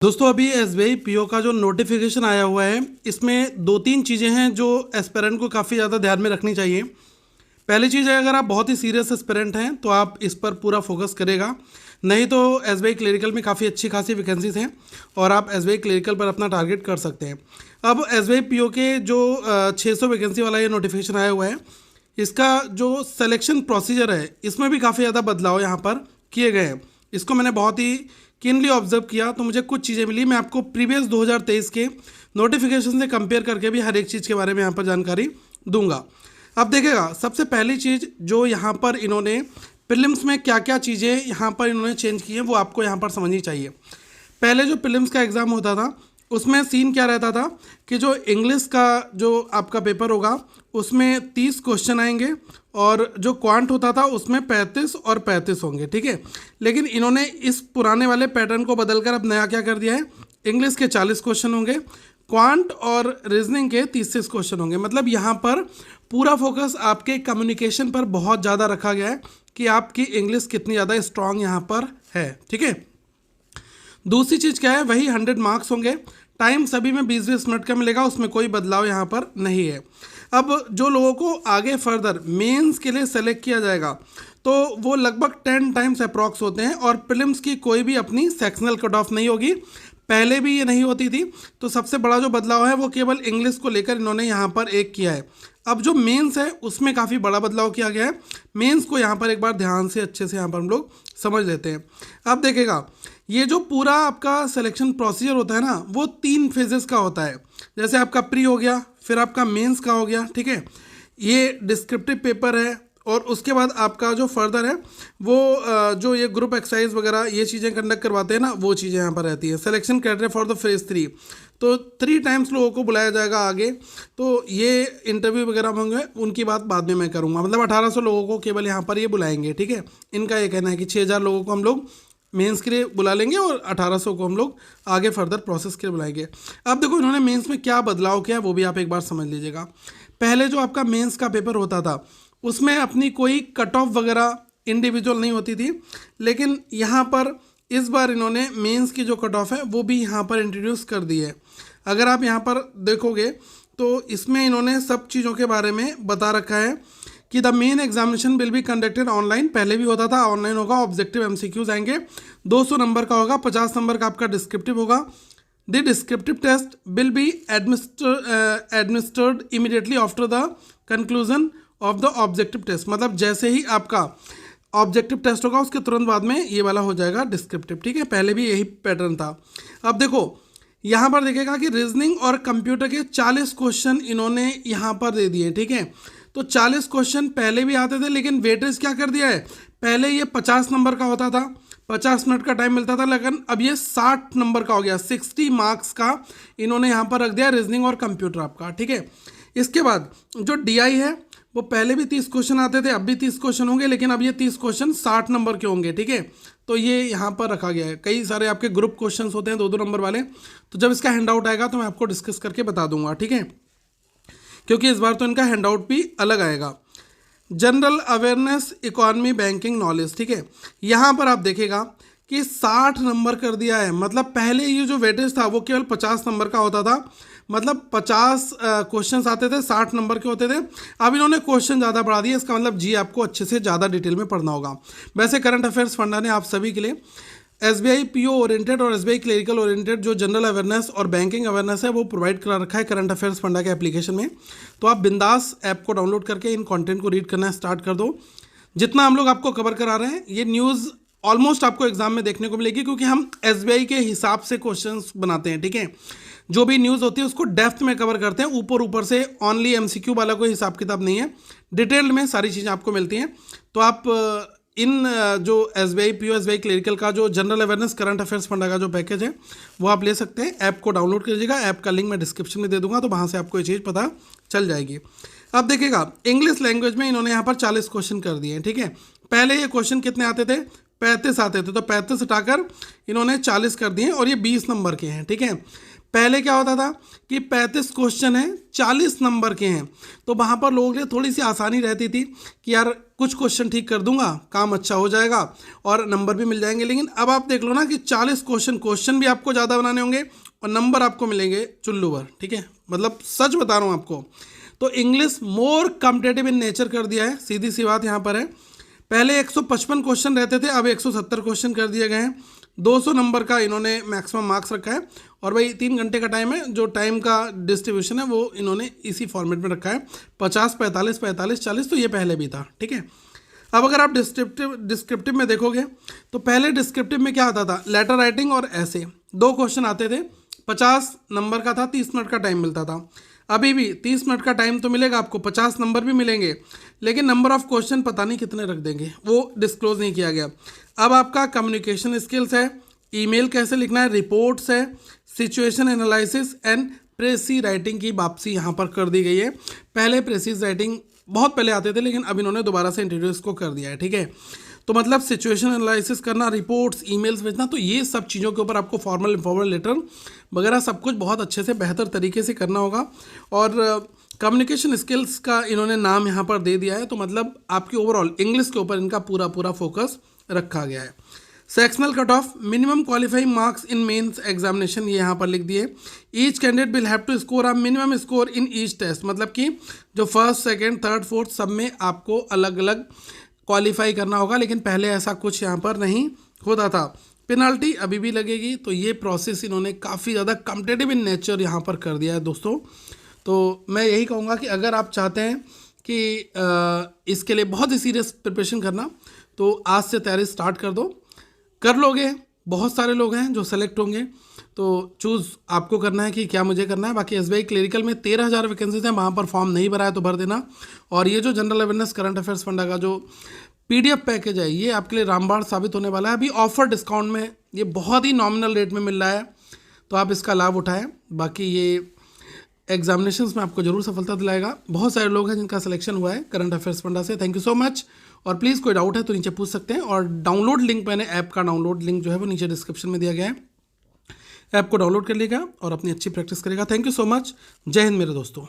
दोस्तों अभी SBI PO का जो नोटिफिकेशन आया हुआ है इसमें दो तीन चीज़ें हैं जो एस्पिरेंट को काफ़ी ज़्यादा ध्यान में रखनी चाहिए। पहली चीज़ है, अगर आप बहुत ही सीरियस एस्पिरेंट हैं तो आप इस पर पूरा फोकस करेगा, नहीं तो एसबीआई क्लरिकल में काफ़ी अच्छी खासी वैकेंसीज हैं और आप एसबीआई क्लरिकल पर अपना टारगेट कर सकते हैं। अब एसबीआई पीओ के जो 600 वैकेंसी वाला ये नोटिफिकेशन आया हुआ है, इसका जो सिलेक्शन प्रोसीजर है इसमें भी काफ़ी ज़्यादा बदलाव यहाँ पर किए गए हैं। इसको मैंने बहुत ही कीनली ऑब्जर्व किया तो मुझे कुछ चीज़ें मिली। मैं आपको प्रीवियस 2023 के नोटिफिकेशन से कंपेयर करके भी हर एक चीज़ के बारे में यहाँ पर जानकारी दूंगा। अब देखिएगा, सबसे पहली चीज़ जो यहाँ पर इन्होंने प्रीलिम्स में क्या क्या चीज़ें यहाँ पर इन्होंने चेंज की हैं वो आपको यहाँ पर समझनी चाहिए। पहले जो प्रीलिम्स का एग्ज़ाम होता था उसमें सीन क्या रहता था कि जो इंग्लिश का जो आपका पेपर होगा उसमें 30 क्वेश्चन आएंगे और जो क्वांट होता था उसमें 35 और 35 होंगे, ठीक है। लेकिन इन्होंने इस पुराने वाले पैटर्न को बदलकर अब नया क्या कर दिया है, इंग्लिश के 40 क्वेश्चन होंगे, क्वांट और रीजनिंग के 30 क्वेश्चन होंगे। मतलब यहाँ पर पूरा फोकस आपके कम्युनिकेशन पर बहुत ज़्यादा रखा गया है कि आपकी इंग्लिश कितनी ज़्यादा स्ट्रांग यहाँ पर है, ठीक है। दूसरी चीज़ क्या है, वही 100 मार्क्स होंगे, टाइम सभी में 20-20 मिनट का मिलेगा, उसमें कोई बदलाव यहाँ पर नहीं है। अब जो लोगों को आगे फर्दर मेंस के लिए सेलेक्ट किया जाएगा तो वो लगभग 10 टाइम्स अप्रॉक्स होते हैं और प्रीलिम्स की कोई भी अपनी सेक्शनल कट ऑफ नहीं होगी, पहले भी ये नहीं होती थी। तो सबसे बड़ा जो बदलाव है वो केवल इंग्लिश को लेकर इन्होंने यहाँ पर एक किया है। अब जो मेंस है उसमें काफ़ी बड़ा बदलाव किया गया है। मेंस को यहाँ पर एक बार ध्यान से अच्छे से यहाँ पर हम लोग समझ लेते हैं। अब देखिएगा, ये जो पूरा आपका सिलेक्शन प्रोसीजर होता है ना वो 3 फेजेस का होता है। जैसे आपका प्री हो गया, फिर आपका मेंस का हो गया, ठीक है, ये डिस्क्रिप्टिव पेपर है और उसके बाद आपका जो फर्दर है वो जो ये ग्रुप एक्सरसाइज वगैरह ये चीज़ें कंडक्ट करवाते हैं ना, वो चीज़ें यहाँ पर रहती हैं। Selection criteria for the phase 3, तो 3 टाइम्स लोगों को बुलाया जाएगा आगे। तो ये इंटरव्यू वगैरह होंगे, उनकी बात बाद में मैं करूँगा। मतलब 1800 लोगों को केवल यहाँ पर ये बुलाएंगे, ठीक है। इनका ये कहना है कि 6000 लोगों को हम लोग मेंस के लिए बुला लेंगे और 1800 को हम लोग आगे फर्दर प्रोसेस के लिए बुलाएंगे। अब देखो इन्होंने मेंस में क्या बदलाव किया है वो भी आप एक बार समझ लीजिएगा। पहले जो आपका मेंस का पेपर होता था उसमें अपनी कोई कट ऑफ वगैरह इंडिविजुअल नहीं होती थी, लेकिन यहाँ पर इस बार इन्होंने मेंस की जो कट ऑफ है वो भी यहाँ पर इंट्रोड्यूस कर दी है। अगर आप यहाँ पर देखोगे तो इसमें इन्होंने सब चीज़ों के बारे में बता रखा है कि the main examination will be conducted online, पहले भी होता था, ऑनलाइन होगा। ऑब्जेक्टिव एमसीक्यूज आएंगे, 200 नंबर का होगा, 50 नंबर का आपका डिस्क्रिप्टिव होगा। The descriptive test will be administered immediately after the conclusion of the objective test. मतलब जैसे ही आपका ऑब्जेक्टिव टेस्ट होगा उसके तुरंत बाद में ये वाला हो जाएगा डिस्क्रिप्टिव, ठीक है। पहले भी यही पैटर्न था। अब देखो यहाँ पर देखेगा कि रीजनिंग और कंप्यूटर के 40 क्वेश्चन इन्होंने यहाँ पर दे दिए, ठीक है। तो 40 क्वेश्चन पहले भी आते थे, लेकिन वेटेज क्या कर दिया है, पहले ये 50 नंबर का होता था, 50 मिनट का टाइम मिलता था, लेकिन अब ये 60 नंबर का हो गया, 60 मार्क्स का इन्होंने यहाँ पर रख दिया रीजनिंग और कंप्यूटर आपका, ठीक है। इसके बाद जो डीआई है वो पहले भी 30 क्वेश्चन आते थे, अब भी 30 क्वेश्चन होंगे, लेकिन अब ये 30 क्वेश्चन 60 नंबर के होंगे, ठीक है। तो ये यहाँ पर रखा गया है। कई सारे आपके ग्रुप क्वेश्चंस होते हैं 2-2 नंबर वाले, तो जब इसका हैंड आउट आएगा तो मैं आपको डिस्कस करके बता दूंगा, ठीक है, क्योंकि इस बार तो इनका हैंड आउट भी अलग आएगा। General awareness, economy, banking knowledge, ठीक है। यहाँ पर आप देखेगा कि 60 नंबर कर दिया है। मतलब पहले ये जो वेटेज था वो केवल 50 नंबर का होता था, मतलब 50 क्वेश्चंस आते थे, 60 नंबर के होते थे। अब इन्होंने क्वेश्चन ज़्यादा बढ़ा दिए, इसका मतलब जी आपको अच्छे से ज़्यादा डिटेल में पढ़ना होगा। वैसे करंट अफेयर्स फंडा ने आप सभी के लिए एसबीआई पीओ ओरिएंटेड और एसबीआई क्लरिकल ओरिएंटेड जो जनरल अवेयरनेस और बैंकिंग अवेयरनेस है वो प्रोवाइड करा रखा है करंट अफेयर्स फंडा के एप्लीकेशन में। तो आप बिंदास ऐप को डाउनलोड करके इन कंटेंट को रीड करना स्टार्ट कर दो। जितना हम लोग आपको कवर करा रहे हैं ये न्यूज़ ऑलमोस्ट आपको एग्जाम में देखने को मिलेगी, क्योंकि हम एसबीआई के हिसाब से क्वेश्चंस बनाते हैं, ठीक है। जो भी न्यूज़ होती है उसको डेप्थ में कवर करते हैं, ऊपर से ऑनली एमसीक्यू वाला कोई हिसाब किताब नहीं है, डिटेल्ड में सारी चीज़ें आपको मिलती हैं। तो आप इन जो एसबीआई पीओ एसबीआई क्लरिकल का जो general awareness current affairs funda का जो पैकेज है वो आप ले सकते हैं। ऐप को डाउनलोड कीजिएगा, ऐप का लिंक मैं डिस्क्रिप्शन में दे दूंगा, तो वहाँ से आपको ये चीज़ पता चल जाएगी। अब देखिएगा, इंग्लिश लैंग्वेज में इन्होंने यहाँ पर 40 क्वेश्चन कर दिए हैं, ठीक है। पहले ये क्वेश्चन कितने आते थे, 35 आते थे, तो 35 हटाकर इन्होंने 40 कर दिए और ये 20 नंबर के हैं, ठीक है। पहले क्या होता था कि 35 क्वेश्चन हैं, 40 नंबर के हैं, तो वहाँ पर लोगों के लिए थोड़ी सी आसानी रहती थी कि यार कुछ क्वेश्चन ठीक कर दूंगा, काम अच्छा हो जाएगा और नंबर भी मिल जाएंगे। लेकिन अब आप देख लो ना कि 40 क्वेश्चन भी आपको ज़्यादा बनाने होंगे और नंबर आपको मिलेंगे चुल्लू भर। ठीक है, मतलब सच बता रहा हूँ आपको। तो English more competitive in nature कर दिया है, सीधी सी बात यहाँ पर है। पहले 155 क्वेश्चन रहते थे, अब 170 क्वेश्चन कर दिए गए हैं। 200 नंबर का इन्होंने मैक्सिमम मार्क्स रखा है और भाई 3 घंटे का टाइम है, जो टाइम का डिस्ट्रीब्यूशन है वो इन्होंने इसी फॉर्मेट में रखा है, 50, 45, 45, 40। तो ये पहले भी था। ठीक है, अब अगर आप डिस्क्रिप्टिव में देखोगे तो पहले डिस्क्रिप्टिव में क्या आता था, लेटर राइटिंग और ऐसे 2 क्वेश्चन आते थे, 50 नंबर का था, 30 मिनट का टाइम मिलता था। अभी भी 30 मिनट का टाइम तो मिलेगा आपको, 50 नंबर भी मिलेंगे, लेकिन नंबर ऑफ क्वेश्चन पता नहीं कितने रख देंगे, वो डिस्क्लोज नहीं किया गया। अब आपका कम्युनिकेशन स्किल्स है, ईमेल कैसे लिखना है, रिपोर्ट्स है, सिचुएशन एनालिसिस एंड प्रेसी राइटिंग की वापसी यहाँ पर कर दी गई है। पहले प्रेसिस राइटिंग बहुत पहले आते थे, लेकिन अब इन्होंने दोबारा से इंट्रोड्यूस को कर दिया है। ठीक है, तो मतलब सिचुएशन एनालिसिस करना, रिपोर्ट्स, ईमेल्स भेजना, तो ये सब चीज़ों के ऊपर आपको फॉर्मल इन्फॉर्मल लेटर वगैरह सब कुछ बहुत अच्छे से बेहतर तरीके से करना होगा। और कम्युनिकेशन स्किल्स का इन्होंने नाम यहाँ पर दे दिया है, तो मतलब आपके ओवरऑल इंग्लिश के ऊपर इनका पूरा फोकस रखा गया है। Sectional cut off, minimum qualifying marks in mains examination, ये यहाँ पर लिख दिए। Each candidate will have to score a minimum score in each test, मतलब कि जो फर्स्ट, सेकंड, थर्ड, फोर्थ सब में आपको अलग अलग क्वालिफाई करना होगा, लेकिन पहले ऐसा कुछ यहाँ पर नहीं होता था। पेनल्टी अभी भी लगेगी, तो ये प्रोसेस इन्होंने काफ़ी ज़्यादा कॉम्पिटिटिव इन नेचर यहाँ पर कर दिया है दोस्तों। तो मैं यही कहूँगा कि अगर आप चाहते हैं कि इसके लिए बहुत ही सीरियस प्रिपरेशन करना, तो आज से तैयारी स्टार्ट कर दो, कर लोगे। बहुत सारे लोग हैं जो सेलेक्ट होंगे, तो चूज़ आपको करना है कि क्या मुझे करना है। बाकी एसबीआई क्लरिकल में 13,000 वैकेंसीज हैं, वहाँ पर फॉर्म नहीं भरा है तो भर देना। और ये जो general awareness current affairs funda का जो पीडीएफ पैकेज है, ये आपके लिए रामबाण साबित होने वाला है। अभी ऑफर डिस्काउंट में ये बहुत ही नॉमिनल रेट में मिल रहा है, तो आप इसका लाभ उठाएं। बाकी ये एग्जामिनेशंस में आपको जरूर सफलता दिलाएगा। बहुत सारे लोग हैं जिनका सिलेक्शन हुआ है करंट अफेयर्स फंडा से, थैंक यू सो मच। और प्लीज़ कोई डाउट है तो नीचे पूछ सकते हैं। और डाउनलोड लिंक, मैंने ऐप का डाउनलोड लिंक जो है वो नीचे डिस्क्रिप्शन में दिया गया है, ऐप को डाउनलोड कर लीजिएगा और अपनी अच्छी प्रैक्टिस करेगा। थैंक यू सो मच, जय हिंद मेरे दोस्तों।